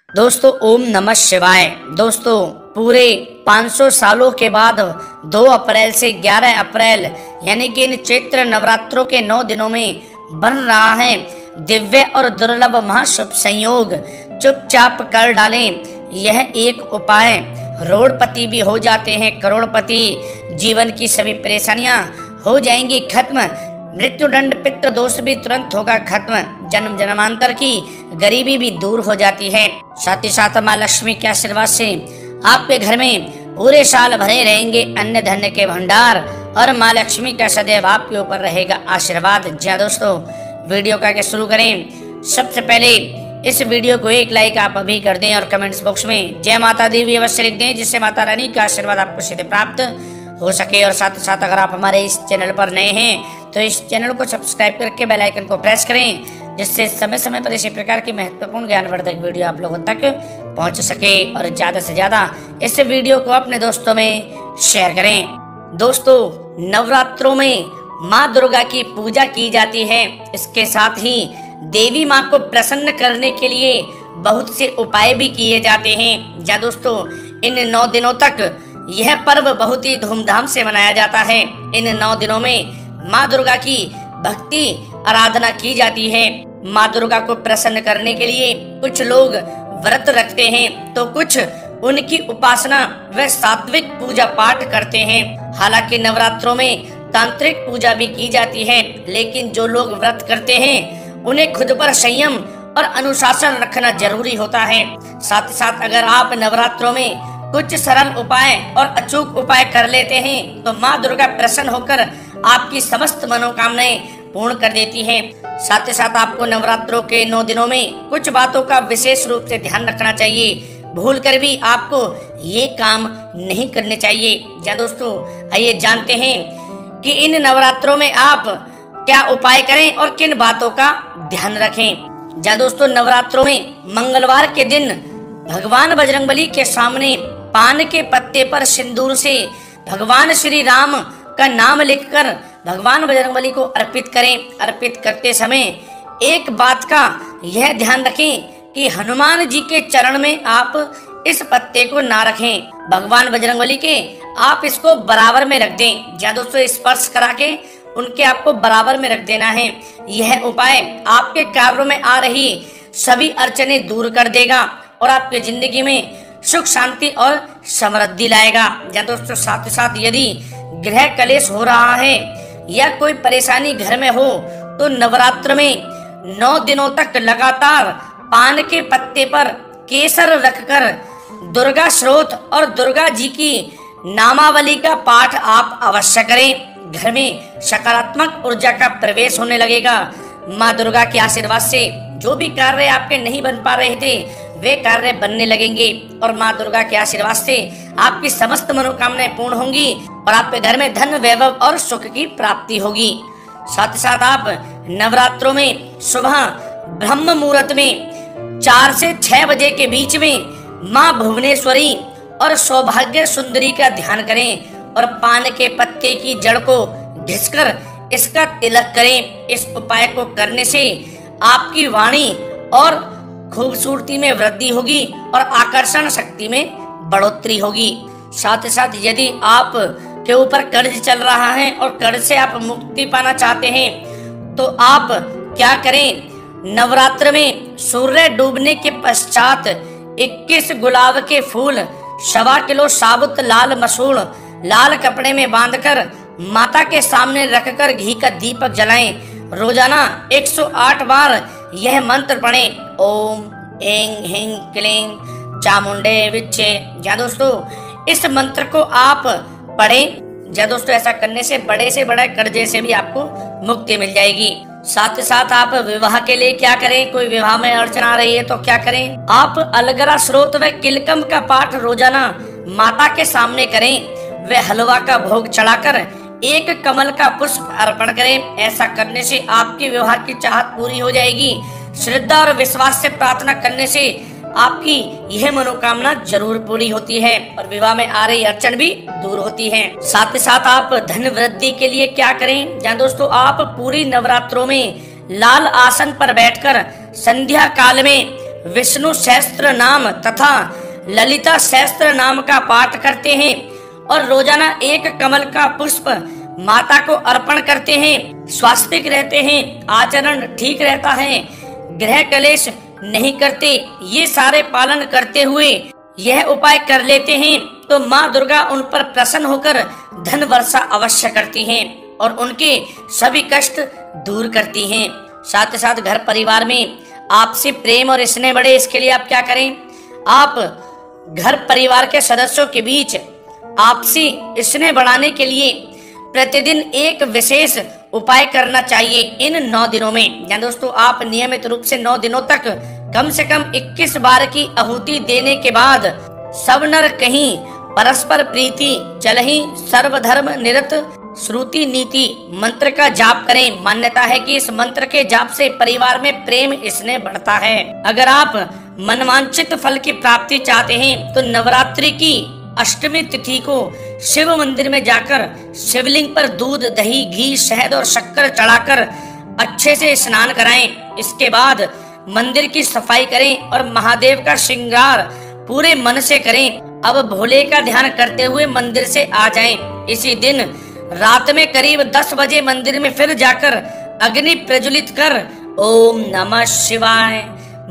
दोस्तों ओम नमः शिवाय। दोस्तों पूरे 500 सालों के बाद 2 अप्रैल से 11 अप्रैल यानी कि इन चैत्र नवरात्रों के 9 दिनों में बन रहा है दिव्य और दुर्लभ महाशुभ संयोग। चुपचाप कर डालें यह एक उपाय, रोड़पति भी हो जाते हैं करोड़पति। जीवन की सभी परेशानियां हो जाएंगी खत्म, मृत्युदंड पितृ दोष भी तुरंत होगा खत्म, जन्म जन्मांतर की गरीबी भी दूर हो जाती है। साथ ही साथ माँ लक्ष्मी के आशीर्वाद से आपके घर में पूरे साल भरे रहेंगे अन्न धन्य के भंडार और माँ लक्ष्मी का सदैव आपके ऊपर रहेगा आशीर्वाद। जी दोस्तों, वीडियो का शुरू करें। सबसे पहले इस वीडियो को एक लाइक आप अभी कर दें और कमेंट्स बॉक्स में जय माता दी भी अवश्य लिख दें, जिससे माता रानी का आशीर्वाद आपको सीधे प्राप्त हो सके। और साथ ही साथ अगर आप हमारे इस चैनल पर नए हैं तो इस चैनल को सब्सक्राइब करके बेल आइकन को प्रेस करें, जिससे समय समय पर इसी प्रकार की महत्वपूर्ण ज्ञानवर्धक वीडियो आप लोगों तक पहुंच सके। और ज्यादा से ज्यादा इस वीडियो को अपने दोस्तों में शेयर करें। दोस्तों नवरात्रों में माँ दुर्गा की पूजा की जाती है। इसके साथ ही देवी माँ को प्रसन्न करने के लिए बहुत से उपाय भी किए जाते हैं। जा दोस्तों, इन 9 दिनों तक यह पर्व बहुत ही धूमधाम से मनाया जाता है। इन 9 दिनों में माँ दुर्गा की भक्ति आराधना की जाती है। माँ दुर्गा को प्रसन्न करने के लिए कुछ लोग व्रत रखते हैं तो कुछ उनकी उपासना व सात्विक पूजा पाठ करते हैं। हालांकि नवरात्रों में तांत्रिक पूजा भी की जाती है, लेकिन जो लोग व्रत करते हैं उन्हें खुद पर संयम और अनुशासन रखना जरूरी होता है। साथ ही साथ अगर आप नवरात्रों में कुछ सरल उपाय और अचूक उपाय कर लेते हैं तो माँ दुर्गा प्रसन्न होकर आपकी समस्त मनोकामनाएं पूर्ण कर देती हैं। साथ ही साथ आपको नवरात्रों के 9 दिनों में कुछ बातों का विशेष रूप से ध्यान रखना चाहिए। भूल कर भी आपको ये काम नहीं करने चाहिए। जा दोस्तों, आइए जानते हैं कि इन नवरात्रों में आप क्या उपाय करें और किन बातों का ध्यान रखें। जा दोस्तों, नवरात्रों में मंगलवार के दिन भगवान बजरंगबली के सामने पान के पत्ते पर सिंदूर से भगवान श्री राम का नाम लिखकर भगवान बजरंगबली को अर्पित करें। अर्पित करते समय एक बात का यह ध्यान रखें कि हनुमान जी के चरण में आप इस पत्ते को ना रखें, भगवान बजरंगबली के आप इसको बराबर में रख दें। या दोस्तों, स्पर्श करा के उनके आपको बराबर में रख देना है। यह उपाय आपके कार्यों में आ रही सभी अड़चने दूर कर देगा और आपके जिंदगी में सुख शांति और समृद्धि लाएगा। या दोस्तों, साथ ही साथ यदि गृह कलेश हो रहा है या कोई परेशानी घर में हो तो नवरात्र में 9 दिनों तक लगातार पान के पत्ते पर केसर रखकर दुर्गा श्रोत और दुर्गा जी की नामावली का पाठ आप अवश्य करें। घर में सकारात्मक ऊर्जा का प्रवेश होने लगेगा। माँ दुर्गा के आशीर्वाद से जो भी कार्य आपके नहीं बन पा रहे थे वे कार्य बनने लगेंगे और माँ दुर्गा के आशीर्वाद से आपकी समस्त मनोकामनाएं पूर्ण होंगी और आपके घर में धन वैभव और सुख की प्राप्ति होगी। साथ ही साथ आप नवरात्रों में सुबह ब्रह्म मुहूर्त में 4 से 6 बजे के बीच में माँ भुवनेश्वरी और सौभाग्य सुंदरी का ध्यान करें और पान के पत्ते की जड़ को घिसकर इसका तिलक करें। इस उपाय को करने से आपकी वाणी और खूबसूरती में वृद्धि होगी और आकर्षण शक्ति में बढ़ोतरी होगी। साथ ही साथ यदि आप के ऊपर कर्ज चल रहा है और कर्ज से आप मुक्ति पाना चाहते हैं तो आप क्या करें, नवरात्र में सूर्य डूबने के पश्चात 21 गुलाब के फूल, 1.25 किलो साबुत लाल मसूर लाल कपड़े में बांधकर माता के सामने रखकर घी का दीपक जलाएं। रोजाना 108 बार यह मंत्र पढ़ें, ओम ऐं ह्रीं क्लीं चामुंडे विच्चे। या दोस्तों, इस मंत्र को आप पढ़ें। या दोस्तों, ऐसा करने से बड़े कर्जे से भी आपको मुक्ति मिल जाएगी। साथ ही साथ आप विवाह के लिए क्या करें, कोई विवाह में अड़चन आ रही है तो क्या करें, आप अलगरा स्रोत व किलकम का पाठ रोजाना माता के सामने करें। वे हलवा का भोग चढ़ाकर 1 कमल का पुष्प अर्पण करें। ऐसा करने से आपकी विवाह की चाहत पूरी हो जाएगी। श्रद्धा और विश्वास से प्रार्थना करने से आपकी यह मनोकामना जरूर पूरी होती है और विवाह में आ रही अड़चन भी दूर होती है। साथ ही साथ आप धन वृद्धि के लिए क्या करें, जहाँ दोस्तों आप पूरी नवरात्रों में लाल आसन पर बैठकर संध्या काल में विष्णु सहस्त्र नाम तथा ललिता सहस्त्र नाम का पाठ करते हैं और रोजाना एक कमल का पुष्प माता को अर्पण करते हैं, स्वास्तिक रहते हैं, आचरण ठीक रहता है, ग्रह कलेश नहीं करते, ये सारे पालन करते हुए यह उपाय कर लेते हैं तो माँ दुर्गा उन पर प्रसन्न होकर धन वर्षा अवश्य करती हैं और उनके सभी कष्ट दूर करती हैं। साथ ही साथ घर परिवार में आपसी प्रेम और स्नेह बढ़े, इसके लिए आप क्या करें? आप घर परिवार के सदस्यों के बीच आपसी स्नेह बढ़ाने के लिए प्रतिदिन एक विशेष उपाय करना चाहिए इन 9 दिनों में। या दोस्तों, आप नियमित रूप से 9 दिनों तक कम से कम 21 बार की आहुति देने के बाद सब नर कहीं परस्पर प्रीति चलहि सर्वधर्म निरत श्रुति नीति मंत्र का जाप करें। मान्यता है कि इस मंत्र के जाप से परिवार में प्रेम स्नेह बढ़ता है। अगर आप मनवांछित फल की प्राप्ति चाहते हैं तो नवरात्रि की अष्टमी तिथि को शिव मंदिर में जाकर शिवलिंग पर दूध, दही, घी, शहद और शक्कर चढ़ाकर अच्छे से स्नान कराएं। इसके बाद मंदिर की सफाई करें और महादेव का श्रृंगार पूरे मन से करें। अब भोले का ध्यान करते हुए मंदिर से आ जाएं। इसी दिन रात में करीब 10 बजे मंदिर में फिर जाकर अग्नि प्रज्वलित कर ओम नमः शिवाय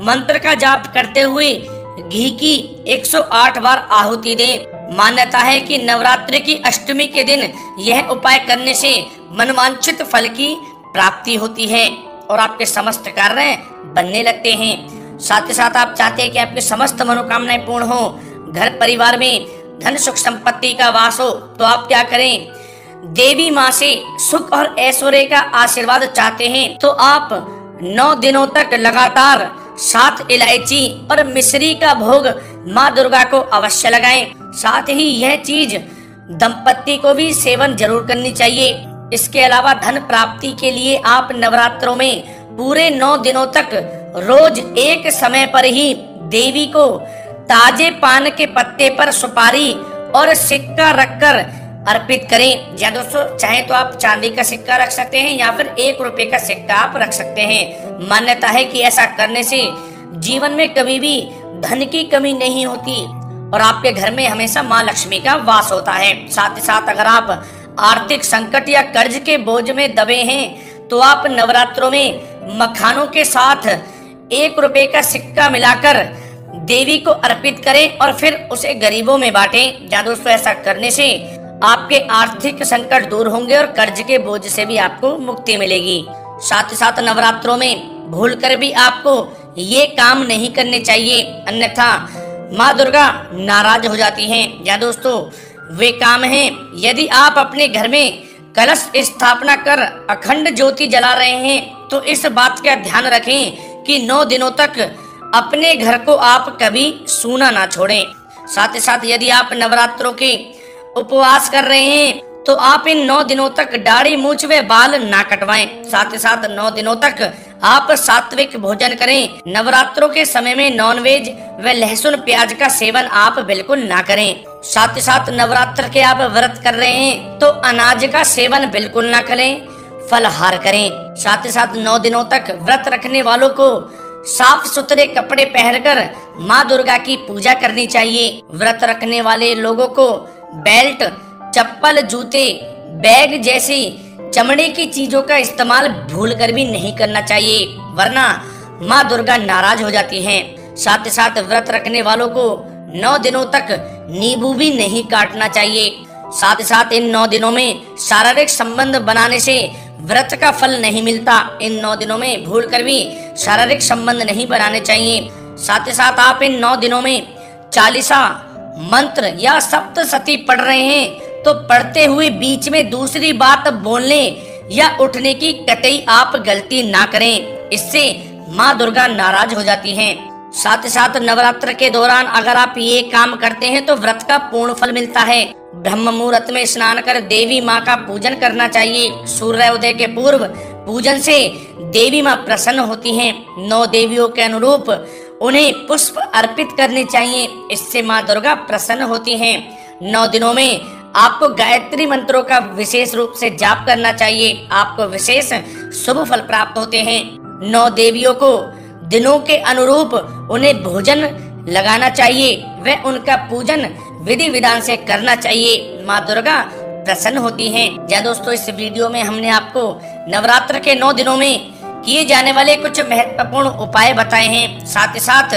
मंत्र का जाप करते हुए घी की 108 बार आहुति दें। मान्यता है कि नवरात्रि की अष्टमी के दिन यह उपाय करने से मनवांछित फल की प्राप्ति होती है और आपके समस्त कार्य बनने लगते हैं। साथ ही साथ आप चाहते हैं कि आपकी समस्त मनोकामनाएं पूर्ण हो, घर परिवार में धन सुख संपत्ति का वास हो, तो आप क्या करें? देवी माँ से सुख और ऐश्वर्य का आशीर्वाद चाहते हैं तो आप 9 दिनों तक लगातार 7 इलायची और मिश्री का भोग माँ दुर्गा को अवश्य लगाएं। साथ ही यह चीज दंपत्ति को भी सेवन जरूर करनी चाहिए। इसके अलावा धन प्राप्ति के लिए आप नवरात्रों में पूरे 9 दिनों तक रोज एक समय पर ही देवी को ताजे पान के पत्ते पर सुपारी और सिक्का रखकर अर्पित करें। या दोस्तों, चाहे तो आप चांदी का सिक्का रख सकते हैं या फिर 1 रुपए का सिक्का आप रख सकते हैं। मान्यता है कि ऐसा करने से जीवन में कभी भी धन की कमी नहीं होती और आपके घर में हमेशा माँ लक्ष्मी का वास होता है। साथ ही साथ अगर आप आर्थिक संकट या कर्ज के बोझ में दबे हैं तो आप नवरात्रों में मखानों के साथ 1 रुपए का सिक्का मिलाकर देवी को अर्पित करें और फिर उसे गरीबों में बांटें। या दोस्तों, ऐसा करने से आपके आर्थिक संकट दूर होंगे और कर्ज के बोझ से भी आपको मुक्ति मिलेगी। साथ ही साथ नवरात्रों में भूलकर भी आपको ये काम नहीं करने चाहिए, अन्यथा माँ दुर्गा नाराज हो जाती हैं। या दोस्तों, वे काम हैं, यदि आप अपने घर में कलश स्थापना कर अखंड ज्योति जला रहे हैं तो इस बात का ध्यान रखें कि 9 दिनों तक अपने घर को आप कभी सूना ना छोड़ें। साथ ही साथ यदि आप नवरात्रों के उपवास कर रहे हैं तो आप इन 9 दिनों तक दाढ़ी, मूंछ व बाल ना कटवाएं। साथ ही साथ 9 दिनों तक आप सात्विक भोजन करें। नवरात्रों के समय में नॉनवेज व लहसुन प्याज का सेवन आप बिल्कुल ना करें। साथ ही साथ नवरात्र के आप व्रत कर रहे हैं तो अनाज का सेवन बिल्कुल ना करें, फलाहार करें। साथ ही साथ 9 दिनों तक व्रत रखने वालों को साफ सुथरे कपड़े पहनकर माँ दुर्गा की पूजा करनी चाहिए। व्रत रखने वाले लोगों को बेल्ट, चप्पल, जूते, बैग जैसी चमड़े की चीजों का इस्तेमाल भूलकर भी नहीं करना चाहिए, वरना माँ दुर्गा नाराज हो जाती हैं। साथ ही साथ व्रत रखने वालों को 9 दिनों तक नींबू भी नहीं काटना चाहिए। साथ ही साथ इन 9 दिनों में शारीरिक संबंध बनाने से व्रत का फल नहीं मिलता। इन 9 दिनों में भूलकर भी शारीरिक संबंध नहीं बनाने चाहिए। साथ ही साथ आप इन 9 दिनों में चालीसा मंत्र या सप्तशती पढ़ रहे हैं तो पढ़ते हुए बीच में दूसरी बात बोलने या उठने की कतई आप गलती ना करें, इससे माँ दुर्गा नाराज हो जाती हैं। साथ ही साथ नवरात्र के दौरान अगर आप ये काम करते हैं तो व्रत का पूर्ण फल मिलता है। ब्रह्म मुहूर्त में स्नान कर देवी माँ का पूजन करना चाहिए। सूर्योदय के पूर्व पूजन से देवी माँ प्रसन्न होती हैं। 9 देवियों के अनुरूप उन्हें पुष्प अर्पित करने चाहिए, इससे माँ दुर्गा प्रसन्न होती हैं। 9 दिनों में आपको गायत्री मंत्रों का विशेष रूप से जाप करना चाहिए, आपको विशेष शुभ फल प्राप्त होते हैं। 9 देवियों को दिनों के अनुरूप उन्हें भोजन लगाना चाहिए व उनका पूजन विधि विधान से करना चाहिए। माँ दुर्गा प्रसन्न होती हैं। या दोस्तों, इस वीडियो में हमने आपको नवरात्र के 9 दिनों में किए जाने वाले कुछ महत्वपूर्ण उपाय बताए हैं। साथ ही साथ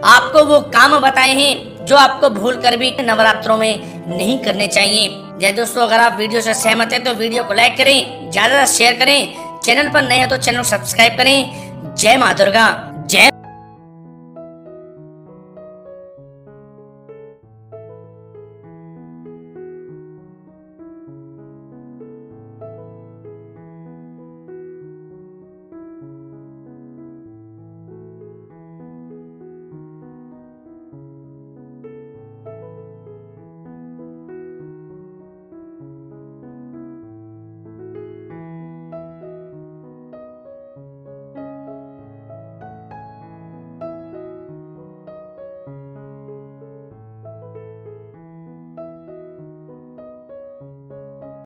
आपको वो काम बताए हैं जो आपको भूल कर भी नवरात्रों में नहीं करने चाहिए। जय दोस्तों, अगर आप वीडियो से सहमत हैं तो वीडियो को लाइक करें, ज्यादा शेयर करें, चैनल पर नए हैं तो चैनल सब्सक्राइब करें। जय माँ दुर्गा।